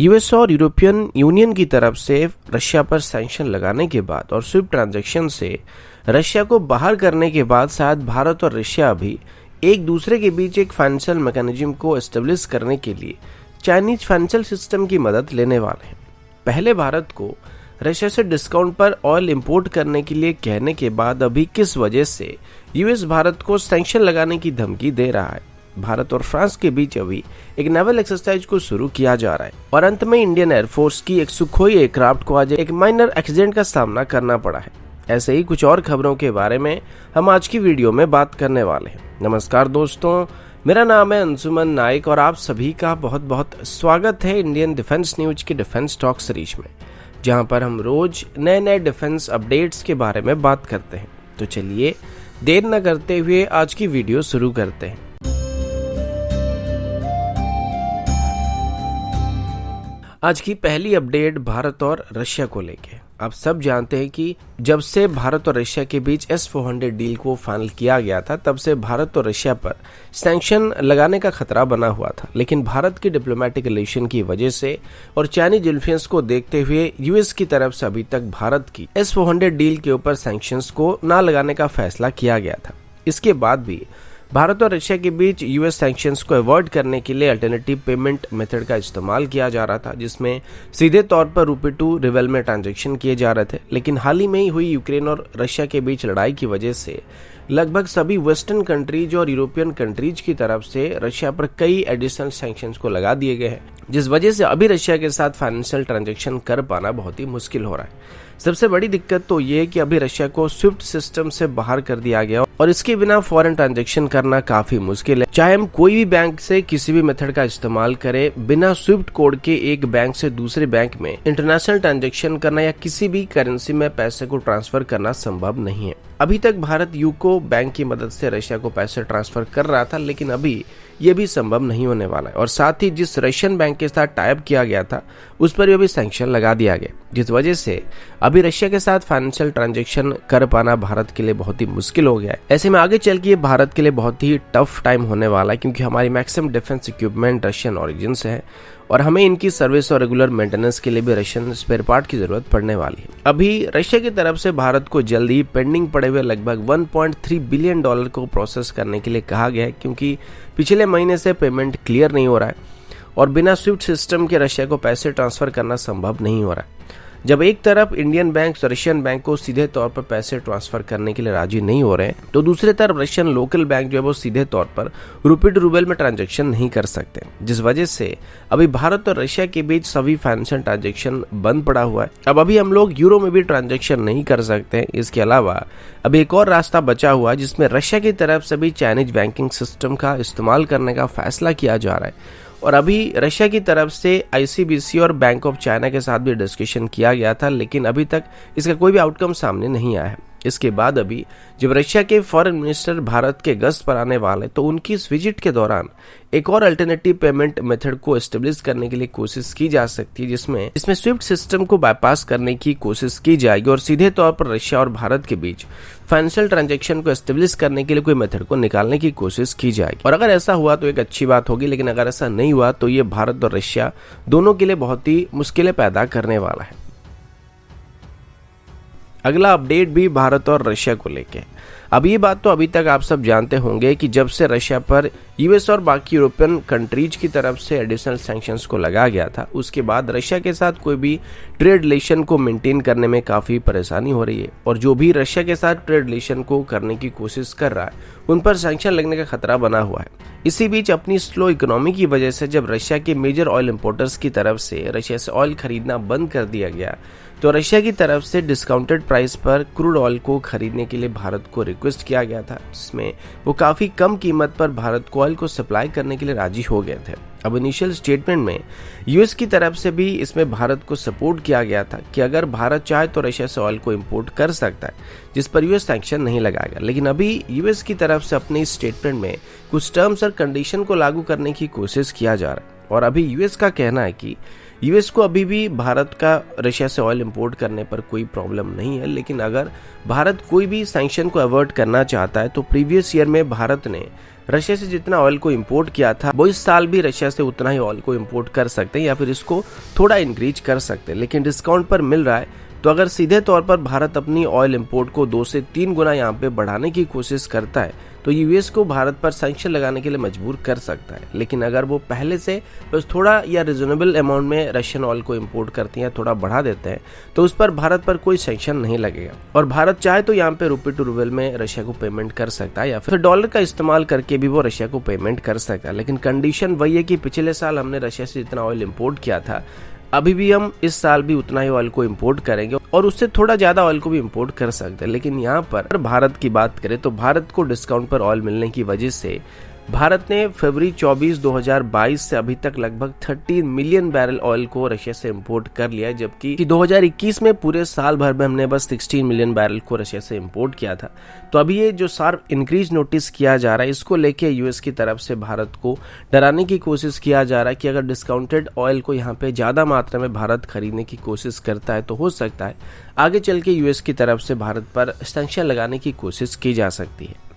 US और European union की तरफ से रशिया पर सैंक्शन लगाने के बाद और स्विफ्ट ट्रांजैक्शन से रशिया को बाहर करने के बाद शायद भारत और रशिया अभी एक दूसरे के बीच एक फाइनेंशियल मैकेनिज्म को एस्टेब्लिश करने के लिए चाइनीज फाइनेंशियल सिस्टम की मदद लेने वाले हैं। पहले भारत को रशिया से डिस्काउंट पर ऑयल इंपोर्ट करने के लिए कहने के बाद अभी किस वजह से यूएस भारत को सैंक्शन लगाने की धमकी दे रहा है। भारत और फ्रांस के बीच अभी एक नेवल एक्सरसाइज को शुरू किया जा रहा है और अंत में इंडियन एयरफोर्स की एक सुखोई एयरक्राफ्ट को आज एक माइनर एक्सीडेंट का सामना करना पड़ा है। ऐसे ही कुछ और खबरों के बारे में हम आज की वीडियो में बात करने वाले हैं। नमस्कार दोस्तों, मेरा नाम है अंशुमन नाइक और आप सभी का बहुत बहुत स्वागत है इंडियन डिफेंस न्यूज की डिफेंस टॉक सीरीज में, जहां पर हम रोज नए नए डिफेंस अपडेट्स के बारे में बात करते हैं। तो चलिए देर न करते हुए आज की वीडियो शुरू करते हैं। आज की पहली अपडेट भारत और रशिया को लेके। आप सब जानते हैं कि जब से भारत और रशिया के बीच S-400 डील को फाइनल किया गया था, तब से भारत और रशिया पर सैंक्शन लगाने का खतरा बना हुआ था। लेकिन भारत की डिप्लोमेटिक रिलेशन की वजह से और चाइनीज इन्फ्लुएंस को देखते हुए यूएस की तरफ से अभी तक भारत की S-400 डील के ऊपर सैंक्शंस को ना लगाने का फैसला किया गया था। इसके बाद भी भारत और रशिया के बीच यूएस सैंक्शंस को अवॉइड करने के लिए अल्टरनेटिव पेमेंट मेथड का इस्तेमाल किया जा रहा था, जिसमें सीधे तौर पर ₹2 रिबल में ट्रांजैक्शन किए जा रहे थे। लेकिन हाल ही में ही हुई यूक्रेन और रशिया के बीच लड़ाई की वजह से लगभग सभी वेस्टर्न कंट्रीज और यूरोपियन कंट्रीज की तरफ से रशिया पर कई एडिशनल सैंक्शंस को लगा दिए गए हैं, जिस वजह से अभी रशिया के साथ फाइनेंशियल ट्रांजैक्शन कर पाना बहुत ही मुश्किल हो रहा है। सबसे बड़ी दिक्कत तो ये है कि अभी रशिया को स्विफ्ट सिस्टम से बाहर कर दिया गया और इसके बिना फॉरेन ट्रांजैक्शन करना काफी मुश्किल है। चाहे हम कोई भी बैंक से किसी भी मेथड का इस्तेमाल करें, बिना स्विफ्ट कोड के एक बैंक से दूसरे बैंक में इंटरनेशनल ट्रांजैक्शन करना या किसी भी करेंसी में पैसे को ट्रांसफर करना संभव नहीं है। अभी तक भारत यूको बैंक की मदद से रशिया को पैसे ट्रांसफर कर रहा था, लेकिन अभी ये भी संभव नहीं होने वाला है। और साथ ही जिस रशियन बैंक के साथ टाइप किया गया था, उस पर भी अभी सैंक्शन लगा दिया गया, जिस वजह से अभी रशिया के साथ फाइनेंशियल ट्रांजैक्शन कर पाना भारत के लिए बहुत ही मुश्किल हो गया है। ऐसे में आगे चल के ये भारत के लिए बहुत ही टफ टाइम होने वाला है, क्योंकि हमारी maximum defence equipment Russian origin से है और हमें इनकी सर्विस और रेगुलर मेंटेनेंस के लिए भी रशियन स्पेयर पार्ट की जरूरत पड़ने वाली है। अभी रशिया की तरफ से भारत को जल्दी पेंडिंग पड़े हुए लगभग $1.3 बिलियन को प्रोसेस करने के लिए कहा गया है, क्योंकि पिछले महीने से पेमेंट क्लियर नहीं हो रहा है और बिना स्विफ्ट सिस्टम के रशिया को पैसे ट्रांसफर करना संभव नहीं हो रहा है। जब एक तरफ इंडियन बैंक रशियन बैंक को सीधे तौर पर पैसे ट्रांसफर करने के लिए राजी नहीं हो रहे हैं, तो दूसरी तरफ रशियन लोकल बैंक जो है वो सीधे तौर पर ₹2 रूबल में ट्रांजैक्शन नहीं कर सकते, जिस वजह से अभी भारत और रशिया के बीच सभी फाइनेंशियल ट्रांजैक्शन बंद पड़ा हुआ है। अब अभी हम लोग यूरो में भी ट्रांजैक्शन नहीं कर सकते। इसके अलावा अभी एक और रास्ता बचा हुआ है, जिसमें रशिया की तरफ से भी चाइनीज बैंकिंग सिस्टम का इस्तेमाल करने का फैसला किया जा रहा है और अभी रशिया की तरफ से ICBC और बैंक ऑफ चाइना के साथ भी डिस्कशन किया गया था, लेकिन अभी तक इसका कोई भी आउटकम सामने नहीं आया है। इसके बाद अभी जब रशिया के फॉरेन मिनिस्टर भारत के गश्त पर आने वाले, तो उनकी इस विजिट के दौरान एक और अल्टरनेटिव पेमेंट मेथड को एस्टेब्लिश करने के लिए कोशिश की जा सकती है, जिसमें स्विफ्ट सिस्टम को बाईपास करने की कोशिश की जाएगी और सीधे तौर पर रशिया और भारत के बीच फाइनेंशियल ट्रांजैक्शन को एस्टेब्लिश करने के लिए कोई मेथड को निकालने की कोशिश की जाएगी। और अगर ऐसा हुआ तो एक अच्छी बात होगी, लेकिन अगर ऐसा नहीं हुआ तो ये भारत और रशिया दोनों के लिए बहुत ही मुश्किलें पैदा करने वाला है। अगला अपडेट भी भारत और रशिया को लेके। अब ये बात तो अभी तक आप सब जानते होंगे कि जब से रशिया पर यूएस और बाकी यूरोपियन कंट्रीज की तरफ से एडिशनल सैंक्शंस को लगा गया था, उसके बाद रशिया के साथ कोई भी ट्रेड रिलेशन को मेंटेन करने में काफ़ी परेशानी हो रही है और जो भी रशिया के साथ ट्रेड रिलेशन को करने की कोशिश कर रहा है, उन पर सैंक्शन लगने का खतरा बना हुआ है। इसी बीच अपनी स्लो इकोनॉमी की वजह से जब रशिया के मेजर ऑयल इंपोर्टर्स की तरफ से रशिया से ऑयल खरीदना बंद कर दिया गया, तो रशिया की तरफ से डिस्काउंटेड प्राइस पर क्रूड ऑयल को खरीदने के लिए भारत को रिक्वेस्ट किया गया था, जिसमें वो काफ़ी कम कीमत पर भारत को ऑयल को सप्लाई करने के लिए राजी हो गए थे। अब इनिशियल स्टेटमेंट में यूएस की तरफ से भी इसमें भारत को सपोर्ट किया गया था कि अगर भारत चाहे तो रशिया से ऑयल को इंपोर्ट कर सकता है, जिस पर यूएस सैंक्शन नहीं लगाएगा। लेकिन अभी यूएस की तरफ से अपने स्टेटमेंट में कुछ टर्म्स और कंडीशन को लागू करने की कोशिश किया जा रहा है और अभी यूएस का कहना है कि यूएस को अभी भी भारत का रशिया से ऑयल इंपोर्ट करने पर कोई प्रॉब्लम नहीं है, लेकिन अगर भारत कोई भी सैंक्शन को अवॉइड करना चाहता है तो प्रीवियस ईयर में भारत ने रशिया से जितना ऑयल को इंपोर्ट किया था वो इस साल भी रशिया से उतना ही ऑयल को इंपोर्ट कर सकते हैं या फिर इसको थोड़ा इंक्रीज कर सकते हैं, लेकिन डिस्काउंट पर मिल रहा है। तो अगर सीधे तौर पर भारत अपनी ऑयल इंपोर्ट को 2 से 3 गुना यहाँ पे बढ़ाने की कोशिश करता है तो यूएस को भारत पर सैंक्शन लगाने के लिए मजबूर कर सकता है। लेकिन अगर वो पहले से बस थोड़ा या रिजनेबल अमाउंट में रशियन ऑयल को इंपोर्ट करते हैं, थोड़ा बढ़ा देते हैं, तो उस पर भारत पर कोई सैंक्शन नहीं लगेगा और भारत चाहे तो यहाँ पे रुपये टू रूबल में रशिया को पेमेंट कर सकता है या फिर डॉलर का इस्तेमाल करके भी वो रशिया को पेमेंट कर सकता है। लेकिन कंडीशन वही है कि पिछले साल हमने रशिया से जितना ऑयल इंपोर्ट किया था अभी भी हम इस साल भी उतना ही ऑयल को इंपोर्ट करेंगे और उससे थोड़ा ज्यादा ऑयल को भी इंपोर्ट कर सकते हैं। लेकिन यहाँ पर भारत की बात करें तो भारत को डिस्काउंट पर ऑयल मिलने की वजह से भारत ने फरवरी 24, 2022 से अभी तक लगभग 13 मिलियन बैरल ऑयल को रशिया से इंपोर्ट कर लिया है, जबकि 2021 में पूरे साल भर में हमने बस 16 मिलियन बैरल को रशिया से इंपोर्ट किया था। तो अभी ये जो शार्प इंक्रीज नोटिस किया जा रहा है इसको लेके यूएस की तरफ से भारत को डराने की कोशिश किया जा रहा है कि अगर डिस्काउंटेड ऑयल को यहाँ पे ज्यादा मात्रा में भारत खरीदने की कोशिश करता है तो हो सकता है आगे चल के यूएस की तरफ से भारत पर सैंक्शन लगाने की कोशिश की जा सकती है।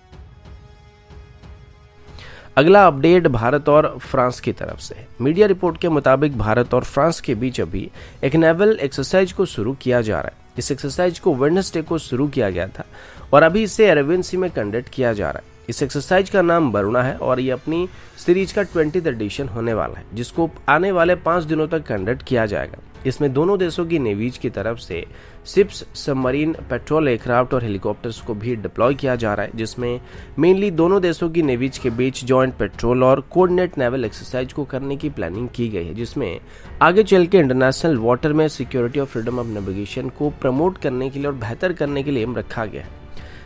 अगला अपडेट भारत और फ्रांस की तरफ से। मीडिया रिपोर्ट के मुताबिक भारत और फ्रांस के बीच अभी एक नेवल एक्सरसाइज को शुरू किया जा रहा है। इस एक्सरसाइज को वेडनेसडे को शुरू किया गया था और अभी इसे अरेबियन सी में कंडक्ट किया जा रहा है। इस एक्सरसाइज का नाम वरुणा है और ये अपनी सीरीज का 20th एडिशन होने वाला है, जिसको आने वाले 5 दिनों तक कंडक्ट किया जाएगा। इसमें दोनों देशों की नेवीज की तरफ से शिप्स, सबमरीन, पेट्रोल एयरक्राफ्ट और हेलीकॉप्टर्स को भी डिप्लॉय किया जा रहा है, जिसमें मेनली दोनों देशों की नेवीज के बीच जॉइंट पेट्रोल और कोऑर्डिनेट नेवल एक्सरसाइज को करने की प्लानिंग की गई है, जिसमें आगे चल के इंटरनेशनल वाटर में सिक्योरिटी और फ्रीडम ऑफ नेविगेशन को प्रमोट करने के लिए और बेहतर करने के लिए एम रखा गया है।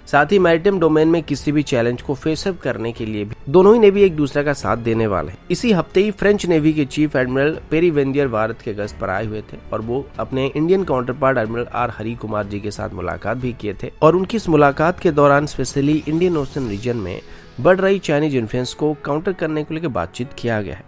साथ ही मैरिटाइम डोमेन में किसी भी चैलेंज को फेसअप करने के लिए भी दोनों ही नेवी एक दूसरे का साथ देने वाले हैं। इसी हफ्ते ही फ्रेंच नेवी के chief admiral Pierre Vandier Bharat के गश्त पर आए हुए थे और वो अपने Indian counterpart admiral R Hari Kumar ji के साथ मुलाकात भी किए थे और उनकी इस मुलाकात के दौरान स्पेशली इंडियन ओशन रीजन में बढ़ रही चाइनीज इन्फ्लुएंस को काउंटर करने को लेकर बातचीत किया गया है।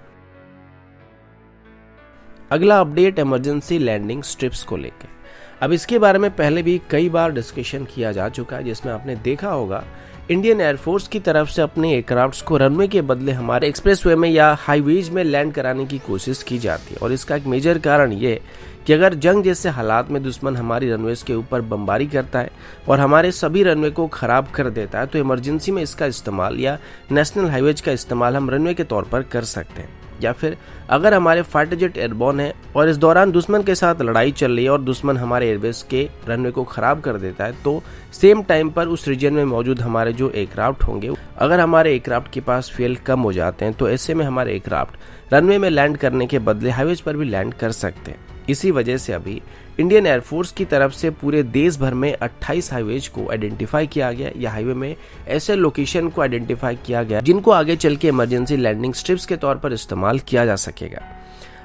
अगला अपडेट इमरजेंसी लैंडिंग स्ट्रिप्स को लेकर। अब इसके बारे में पहले भी कई बार डिस्कशन किया जा चुका है, जिसमें आपने देखा होगा इंडियन एयरफोर्स की तरफ से अपने एयरक्राफ्ट्स को रनवे के बदले हमारे एक्सप्रेसवे में या हाईवेज में लैंड कराने की कोशिश की जाती है और इसका एक मेजर कारण ये कि अगर जंग जैसे हालात में दुश्मन हमारी रनवेज के ऊपर बमबारी करता है और हमारे सभी रनवे को खराब कर देता है तो इमरजेंसी में इसका इस्तेमाल या नेशनल हाईवेज का इस्तेमाल हम रनवे के तौर पर कर सकते हैं। या फिर अगर हमारे फाइटर जेट एयरबॉर्न है और इस दौरान दुश्मन के साथ लड़ाई चल रही है और दुश्मन हमारे एयरबेस के रनवे को खराब कर देता है तो सेम टाइम पर उस रीजन में मौजूद हमारे जो एयरक्राफ्ट होंगे, अगर हमारे एयरक्राफ्ट के पास फ्यूल कम हो जाते हैं तो ऐसे में हमारे एयरक्राफ्ट रनवे में लैंड करने के बदले हाईवेज पर भी लैंड कर सकते हैं। इसी वजह से अभी इंडियन एयरफोर्स की तरफ से पूरे देश भर में 28 हाईवेज को आइडेंटिफाई किया गया या हाईवे में ऐसे लोकेशन को आइडेंटिफाई किया गया जिनको आगे चल के इमरजेंसी लैंडिंग स्ट्रिप्स के तौर पर इस्तेमाल किया जा सकेगा।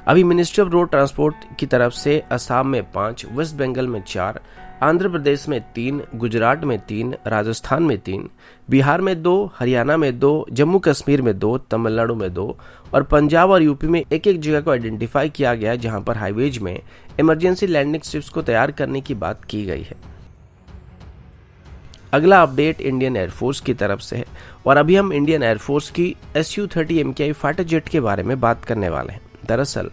अभी मिनिस्ट्री ऑफ रोड ट्रांसपोर्ट की तरफ से असम में 5, वेस्ट बंगाल में 4, आंध्र प्रदेश में 3, गुजरात में 3, राजस्थान में 3, बिहार में 2, हरियाणा में 2, जम्मू कश्मीर में 2, तमिलनाडु में 2 और पंजाब और यूपी में एक जगह को आइडेंटिफाई किया गया है जहां पर हाईवेज में इमरजेंसी लैंडिंग स्ट्रिप्स को तैयार करने की बात की गई है। अगला अपडेट इंडियन एयरफोर्स की तरफ से है और अभी हम इंडियन एयरफोर्स की Su-30 MKI फाइटर जेट के बारे में बात करने वाले हैं। दरअसल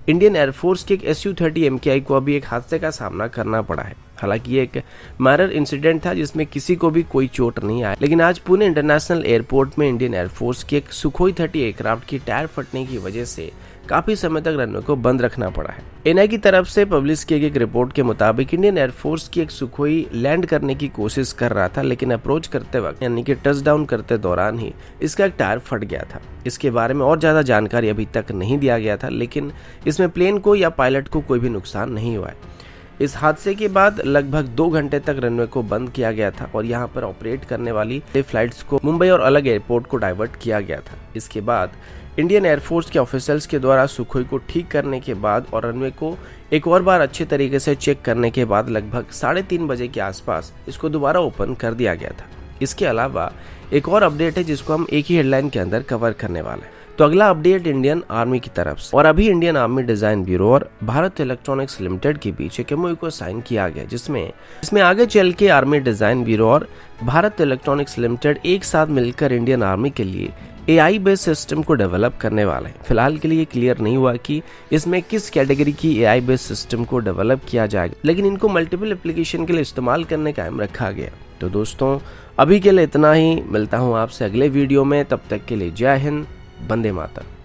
इंडियन एयरफोर्स के एक Su-30 MKI को अभी एक हादसे का सामना करना पड़ा है। हालांकि ये एक माइनर इंसिडेंट था जिसमें किसी को भी कोई चोट नहीं आया, लेकिन आज पुणे इंटरनेशनल एयरपोर्ट में इंडियन एयरफोर्स की एक सुखोई 30 एयरक्राफ्ट की टायर फटने की वजह से काफी समय तक रनवे को बंद रखना पड़ा है। एनआई की तरफ से पब्लिश की गई एक रिपोर्ट के मुताबिक इंडियन एयरफोर्स की एक सुखोई लैंड करने की कोशिश कर रहा था, लेकिन अप्रोच करते वक्त यानी कि टच डाउन करते दौरान ही इसका एक टायर फट गया था। इसके बारे में और ज्यादा जानकारी अभी तक नहीं दिया गया था, लेकिन इसमें प्लेन को या पायलट को कोई भी नुकसान नहीं हुआ है। इस हादसे के बाद लगभग 2 घंटे तक रनवे को बंद किया गया था और यहाँ पर ऑपरेट करने वाली फ्लाइट्स को मुंबई और अलग एयरपोर्ट को डाइवर्ट किया गया था। इसके बाद इंडियन एयरफोर्स के ऑफिसर्स के द्वारा सुखोई को ठीक करने के बाद और रनवे को एक और बार अच्छे तरीके से चेक करने के बाद लगभग 3:30 बजे के आसपास इसको दोबारा ओपन कर दिया गया था। इसके अलावा एक और अपडेट है जिसको हम एक ही हेडलाइन के अंदर कवर करने वाले हैं। तो अगला अपडेट इंडियन आर्मी की तरफ से, और अभी इंडियन आर्मी डिजाइन ब्यूरो और भारत इलेक्ट्रॉनिक्स लिमिटेड के बीच एक MOU को साइन किया गया, जिसमें आगे चल के आर्मी डिजाइन ब्यूरो और भारत इलेक्ट्रॉनिक्स लिमिटेड एक साथ मिलकर इंडियन आर्मी के लिए AI बेस्ड सिस्टम को डेवलप करने वाले हैं। फिलहाल के लिए क्लियर नहीं हुआ कि इसमें किस कैटेगरी की AI बेस्ड सिस्टम को डेवलप किया जाएगा, लेकिन इनको मल्टीपल एप्लीकेशन के लिए इस्तेमाल करने का एम रखा गया। तो दोस्तों अभी के लिए इतना ही, मिलता हूँ आपसे अगले वीडियो में, तब तक के लिए जय हिंद, वंदे मातरम।